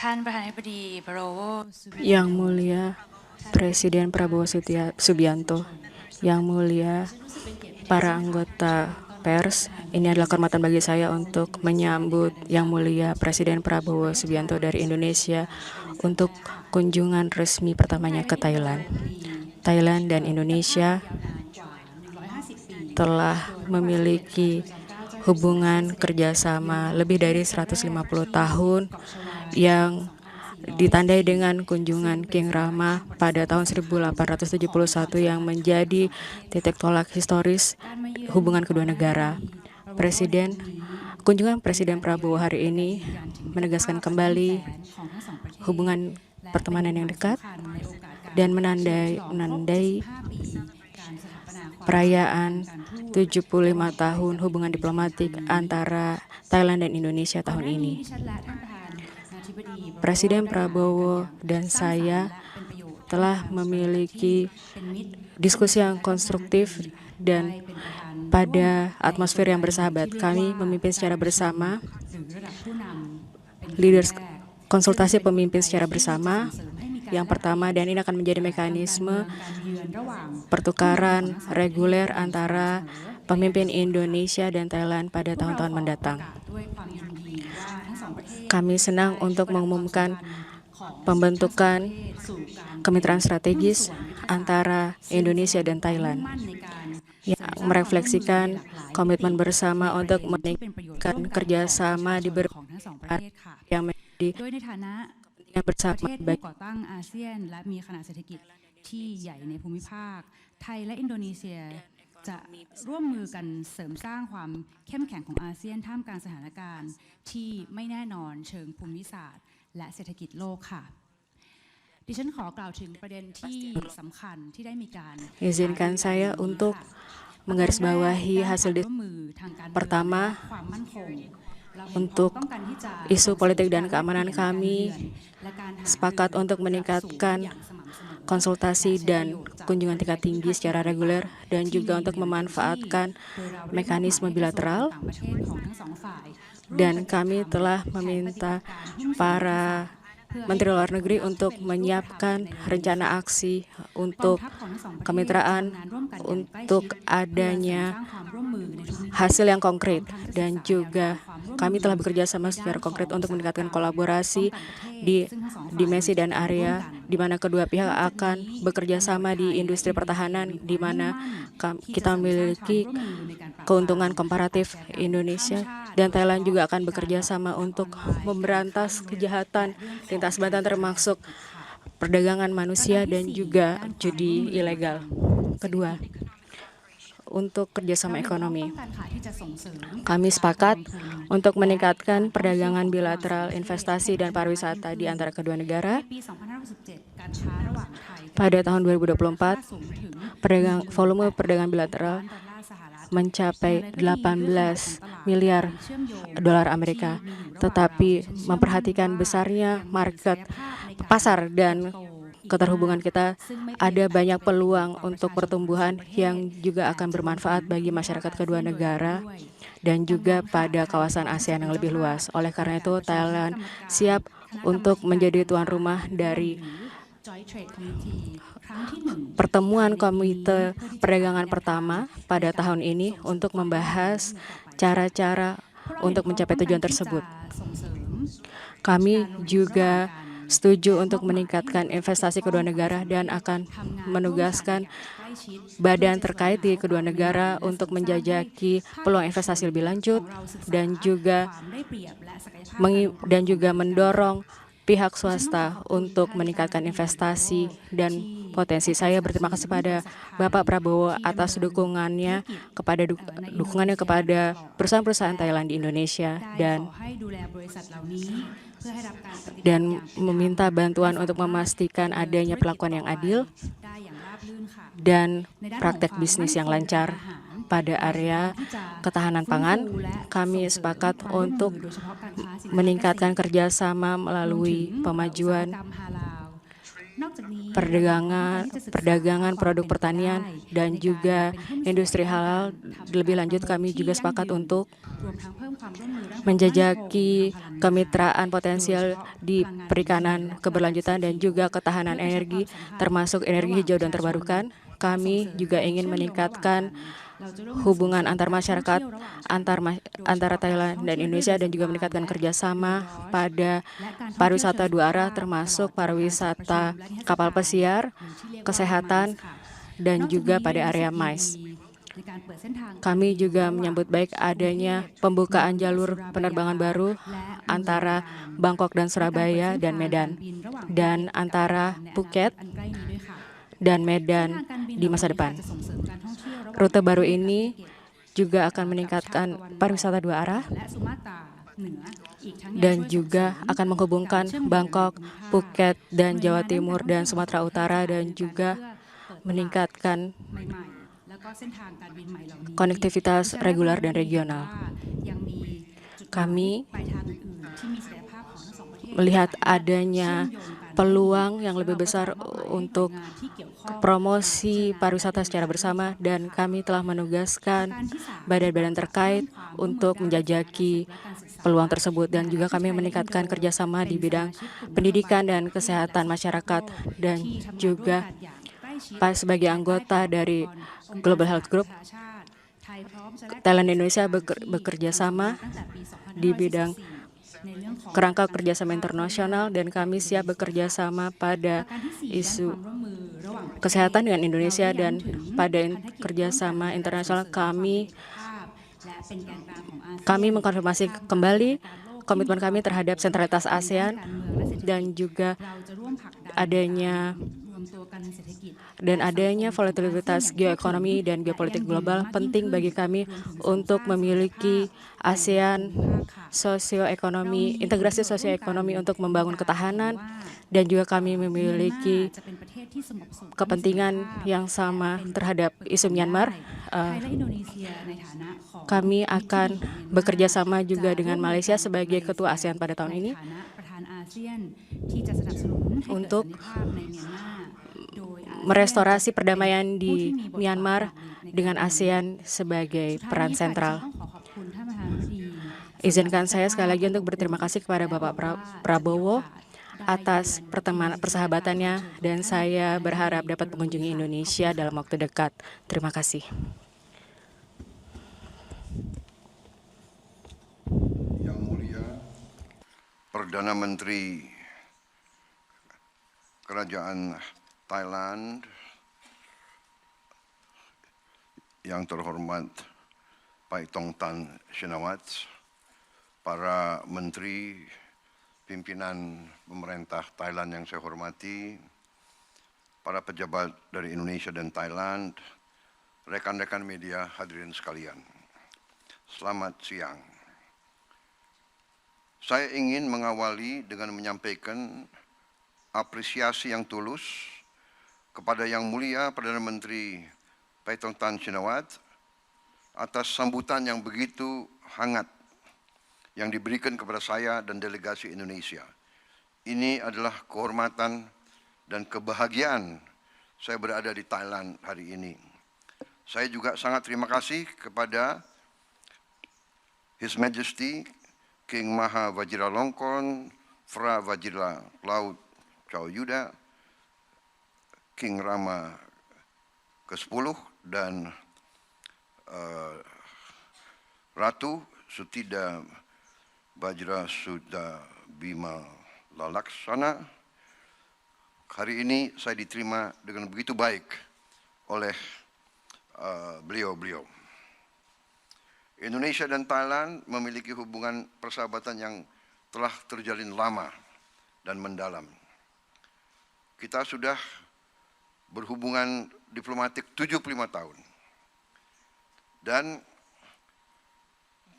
ท่านประธานาธิบดีบารโว Yang Mulia Presiden Prabowo Subianto, Yang Mulia para anggota pers, ini adalah kehormatan bagi saya untuk menyambut Yang Mulia Presiden Prabowo Subianto dari Indonesia untuk kunjungan resmi pertamanya ke Thailand. Thailand dan Indonesia telah memiliki hubungan kerjasama lebih dari 150 tahun yang ditandai dengan kunjungan King Rama pada tahun 1871 yang menjadi titik tolak historis hubungan kedua negara. Kunjungan Presiden Prabowo hari ini menegaskan kembali hubungan pertemanan yang dekat dan menandai perayaan 75 tahun hubungan diplomatik antara Thailand dan Indonesia tahun ini. Presiden Prabowo dan saya telah memiliki diskusi yang konstruktif dan pada atmosfer yang bersahabat. Kami memimpin secara bersama, konsultasi pemimpin secara bersama yang pertama, dan ini akan menjadi mekanisme pertukaran reguler antara pemimpin Indonesia dan Thailand pada tahun-tahun mendatang. Kami senang untuk mengumumkan pembentukan kemitraan strategis antara Indonesia dan Thailand yang merefleksikan komitmen bersama untuk meningkatkan kerjasama di berbagai yang menjadi kepentingan bersama bagi อาเซียนและมีขนาดเศรษฐกิจที่ใหญ่ในภูมิภาคไทยและอินโดนีเซียจะร่วมมือกันเสริมสร้างความเข้มแข็งของอาเซียนท่ามกลางสถานการณ์ที่ไม่แน่นอนเชิงภูมิศาสตร์และเศรษฐกิจโลกค่ะดิฉันขอกล่าวถึงประเด็นที่สำคัญที่ได้มีการ Izinkan saya untuk menggarisbawahi hasil pertama untuk isu politik dan keamanan. Kami sepakat untuk meningkatkan konsultasi dan kunjungan tingkat tinggi secara reguler dan juga untuk memanfaatkan mekanisme bilateral, dan kami telah meminta para Menteri Luar Negeri untuk menyiapkan rencana aksi untuk kemitraan untuk adanya hasil yang konkret, dan juga kami telah bekerja sama secara konkret untuk meningkatkan kolaborasi di dimensi dan area di mana kedua pihak akan bekerja sama di industri pertahanan, di mana kita memiliki keuntungan komparatif. Indonesia dan Thailand juga akan bekerja sama untuk memberantas kejahatan lintas batas termasuk perdagangan manusia dan juga judi ilegal. Kedua, untuk kerjasama ekonomi, kami sepakat untuk meningkatkan perdagangan bilateral, investasi, dan pariwisata di antara kedua negara. Pada tahun 2024, volume perdagangan bilateral mencapai 18 miliar dolar Amerika, tetapi memperhatikan besarnya market pasar dan keterhubungan kita, ada banyak peluang untuk pertumbuhan yang juga akan bermanfaat bagi masyarakat kedua negara dan juga pada kawasan ASEAN yang lebih luas. Oleh karena itu, Thailand siap untuk menjadi tuan rumah dari pertemuan Komite Perdagangan pertama pada tahun ini untuk membahas cara-cara untuk mencapai tujuan tersebut. Kami juga setuju untuk meningkatkan investasi kedua negara dan akan menugaskan badan terkait di kedua negara untuk menjajaki peluang investasi lebih lanjut dan juga mendorong pihak swasta untuk meningkatkan investasi dan potensi. Saya berterima kasih pada Bapak Prabowo atas dukungannya kepada perusahaan-perusahaan Thailand di Indonesia dan meminta bantuan untuk memastikan adanya perlakuan yang adil dan praktek bisnis yang lancar. Pada area ketahanan pangan, kami sepakat untuk meningkatkan kerjasama melalui pemajuan perdagangan produk pertanian dan juga industri halal. Lebih lanjut, kami juga sepakat untuk menjajaki kemitraan potensial di perikanan keberlanjutan dan juga ketahanan energi, termasuk energi hijau dan terbarukan. Kami juga ingin meningkatkan hubungan antar masyarakat antara Thailand dan Indonesia dan juga meningkatkan kerjasama pada pariwisata dua arah, termasuk pariwisata kapal pesiar, kesehatan, dan juga pada area MICE. Kami juga menyambut baik adanya pembukaan jalur penerbangan baru antara Bangkok dan Surabaya dan Medan, dan antara Phuket dan Medan di masa depan. Rute baru ini juga akan meningkatkan pariwisata dua arah dan juga akan menghubungkan Bangkok, Phuket, dan Jawa Timur dan Sumatera Utara, dan juga meningkatkan konektivitas reguler dan regional. Kami melihat adanya peluang yang lebih besar untuk promosi pariwisata secara bersama, dan kami telah menugaskan badan-badan terkait untuk menjajaki peluang tersebut, dan juga kami meningkatkan kerjasama di bidang pendidikan dan kesehatan masyarakat, dan juga sebagai anggota dari Global Health Group, Thailand dan Indonesia bekerja sama di bidang kerangka kerjasama internasional, dan kami siap bekerja sama pada isu kesehatan dengan Indonesia, dan pada kerjasama internasional kami mengkonfirmasi kembali komitmen kami terhadap sentralitas ASEAN dan juga adanya volatilitas geoekonomi dan geopolitik global penting bagi kami untuk memiliki ASEAN sosioekonomi, integrasi sosioekonomi untuk membangun ketahanan, dan juga kami memiliki kepentingan yang sama terhadap isu Myanmar. Kami akan bekerja sama juga dengan Malaysia sebagai ketua ASEAN pada tahun ini untuk merestorasi perdamaian di Myanmar dengan ASEAN sebagai peran sentral. Izinkan saya sekali lagi untuk berterima kasih kepada Bapak Prabowo atas persahabatannya, dan saya berharap dapat mengunjungi Indonesia dalam waktu dekat. Terima kasih. Yang Mulia Perdana Menteri Kerajaan Thailand, yang terhormat Paetongtarn Shinawatra, para menteri, pimpinan pemerintah Thailand yang saya hormati, para pejabat dari Indonesia dan Thailand, rekan-rekan media, hadirin sekalian. Selamat siang. Saya ingin mengawali dengan menyampaikan apresiasi yang tulus kepada Yang Mulia Perdana Menteri Paetongtarn Shinawatra atas sambutan yang begitu hangat yang diberikan kepada saya dan delegasi Indonesia. Ini adalah kehormatan dan kebahagiaan saya berada di Thailand hari ini. Saya juga sangat terima kasih kepada His Majesty King Maha Vajiralongkorn Phra Vajiralaut Chow Yuda, King Rama ke-10 dan Ratu Sutida Bajra Sudha Bima Lalaksana. Hari ini saya diterima dengan begitu baik oleh beliau-beliau. Indonesia dan Thailand memiliki hubungan persahabatan yang telah terjalin lama dan mendalam. Kita sudah berhubungan diplomatik 75 tahun. Dan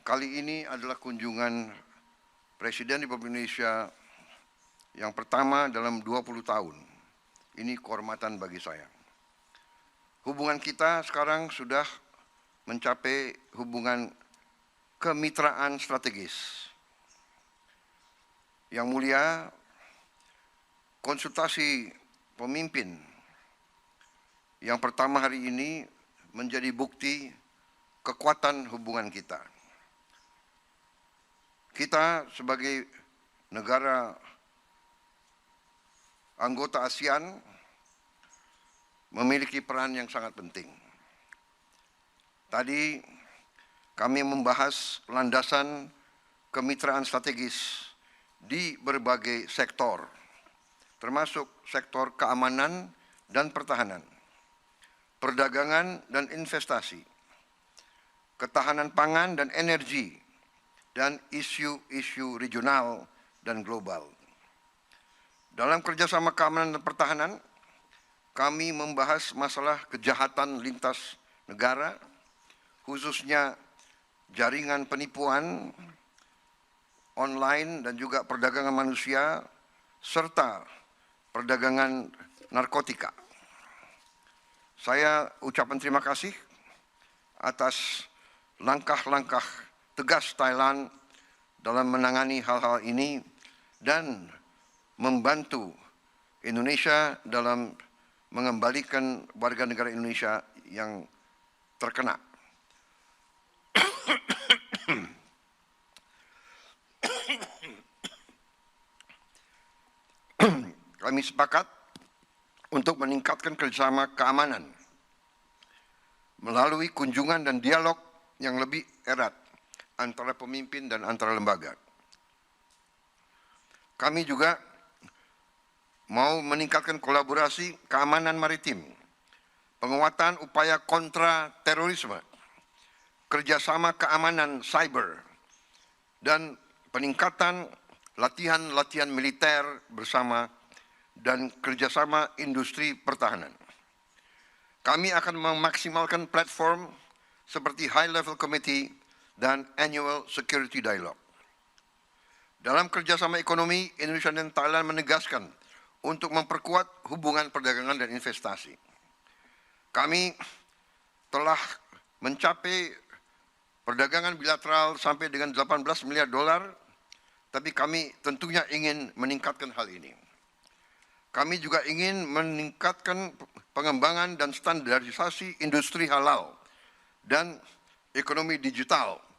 kali ini adalah kunjungan Presiden Republik Indonesia yang pertama dalam 20 tahun. Ini kehormatan bagi saya. Hubungan kita sekarang sudah mencapai hubungan kemitraan strategis. Yang Mulia, konsultasi pemimpin yang pertama hari ini menjadi bukti kekuatan hubungan kita. kita sebagai negara anggota ASEAN memiliki peran yang sangat penting. Tadi kami membahas landasan kemitraan strategis di berbagai sektor, termasuk sektor keamanan dan pertahanan, perdagangan dan investasi, ketahanan pangan dan energi, dan isu-isu regional dan global. Dalam kerjasama keamanan dan pertahanan, kami membahas masalah kejahatan lintas negara, khususnya jaringan penipuan online dan juga perdagangan manusia, serta perdagangan narkotika. Saya ucapkan terima kasih atas langkah-langkah tegas Thailand dalam menangani hal-hal ini dan membantu Indonesia dalam mengembalikan warga negara Indonesia yang terkena. Kami sepakat untuk meningkatkan kerjasama keamanan melalui kunjungan dan dialog yang lebih erat antara pemimpin dan antara lembaga. Kami juga mau meningkatkan kolaborasi keamanan maritim, penguatan upaya kontra terorisme, kerjasama keamanan cyber, dan peningkatan latihan-latihan militer bersama dan kerjasama industri pertahanan. Kami akan memaksimalkan platform seperti High Level Committee dan Annual Security Dialogue. Dalam kerjasama ekonomi, Indonesia dan Thailand menegaskan untuk memperkuat hubungan perdagangan dan investasi. Kami telah mencapai perdagangan bilateral sampai dengan 18 miliar dolar, tapi kami tentunya ingin meningkatkan hal ini. Kami juga ingin meningkatkan pengembangan dan standarisasi industri halal dan ekonomi digital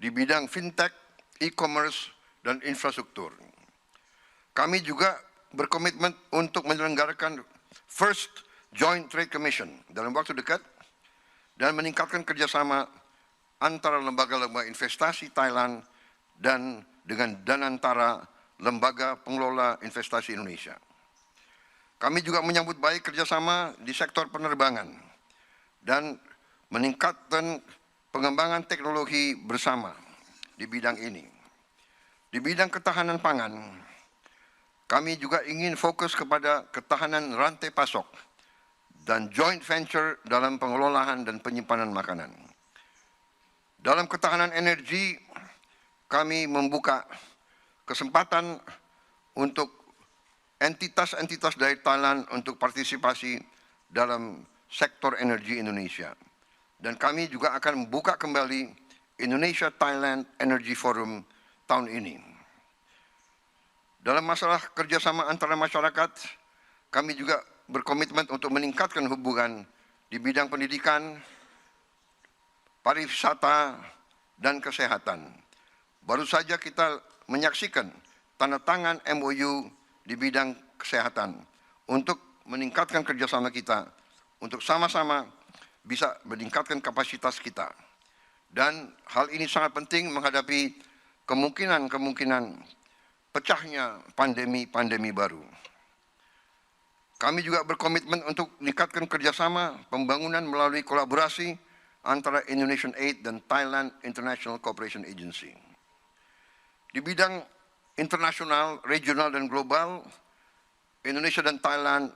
di bidang fintech, e-commerce, dan infrastruktur. Kami juga berkomitmen untuk menyelenggarakan First Joint Trade Commission dalam waktu dekat dan meningkatkan kerjasama antara lembaga-lembaga investasi Thailand dan dengan Danantara, Lembaga Pengelola Investasi Indonesia. Kami juga menyambut baik kerjasama di sektor penerbangan dan meningkatkan pengembangan teknologi bersama di bidang ini. Di bidang ketahanan pangan, kami juga ingin fokus kepada ketahanan rantai pasok dan joint venture dalam pengelolaan dan penyimpanan makanan. Dalam ketahanan energi, kami membuka kesempatan untuk entitas-entitas dari Thailand untuk partisipasi dalam sektor energi Indonesia. Dan kami juga akan membuka kembali Indonesia-Thailand Energy Forum tahun ini. Dalam masalah kerjasama antara masyarakat, kami juga berkomitmen untuk meningkatkan hubungan di bidang pendidikan, pariwisata, dan kesehatan. Baru saja kita menyaksikan tanda tangan MOU di bidang kesehatan untuk meningkatkan kerjasama kita, untuk sama-sama bisa meningkatkan kapasitas kita. Dan hal ini sangat penting menghadapi kemungkinan pecahnya pandemi baru. Kami juga berkomitmen untuk meningkatkan kerjasama pembangunan melalui kolaborasi antara Indonesian Aid dan Thailand International Cooperation Agency. Di bidang internasional, regional, dan global, Indonesia dan Thailand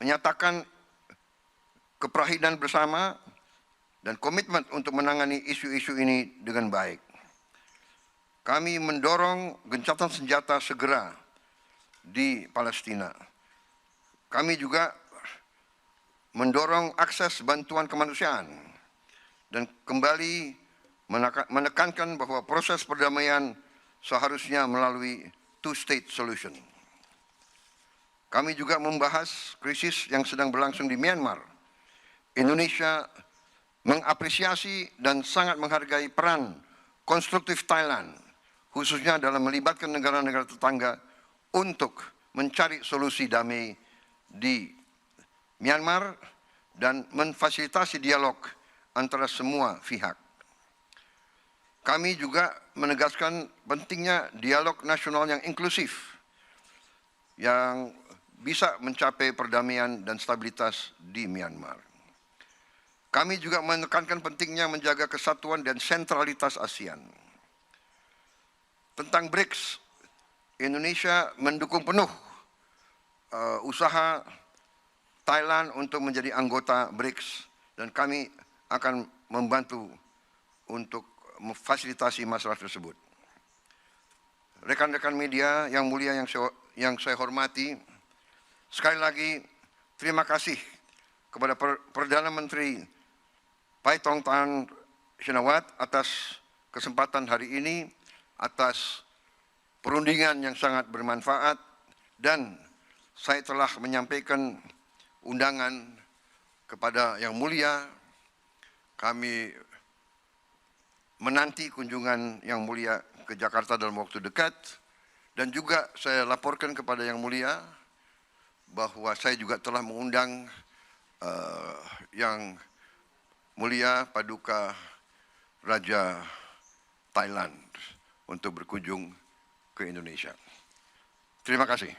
menyatakan keprahidan bersama dan komitmen untuk menangani isu-isu ini dengan baik. Kami mendorong gencatan senjata segera di Palestina. Kami juga mendorong akses bantuan kemanusiaan dan kembali menekankan bahwa proses perdamaian seharusnya melalui two-state solution. Kami juga membahas krisis yang sedang berlangsung di Myanmar. Indonesia mengapresiasi dan sangat menghargai peran konstruktif Thailand, khususnya dalam melibatkan negara-negara tetangga untuk mencari solusi damai di Myanmar dan memfasilitasi dialog antara semua pihak. Kami juga menegaskan pentingnya dialog nasional yang inklusif, yang bisa mencapai perdamaian dan stabilitas di Myanmar. Kami juga menekankan pentingnya menjaga kesatuan dan sentralitas ASEAN. Tentang BRICS, Indonesia mendukung penuh usaha Thailand untuk menjadi anggota BRICS dan kami akan membantu untuk memfasilitasi masalah tersebut. Rekan-rekan media yang mulia yang saya hormati, sekali lagi terima kasih kepada Perdana Menteri Paetongtarn Shinawatra atas kesempatan hari ini, atas perundingan yang sangat bermanfaat, dan saya telah menyampaikan undangan kepada Yang Mulia. Kami menanti kunjungan Yang Mulia ke Jakarta dalam waktu dekat, dan juga saya laporkan kepada Yang Mulia bahwa saya juga telah mengundang Yang Mulia Paduka Raja Thailand untuk berkunjung ke Indonesia. Terima kasih.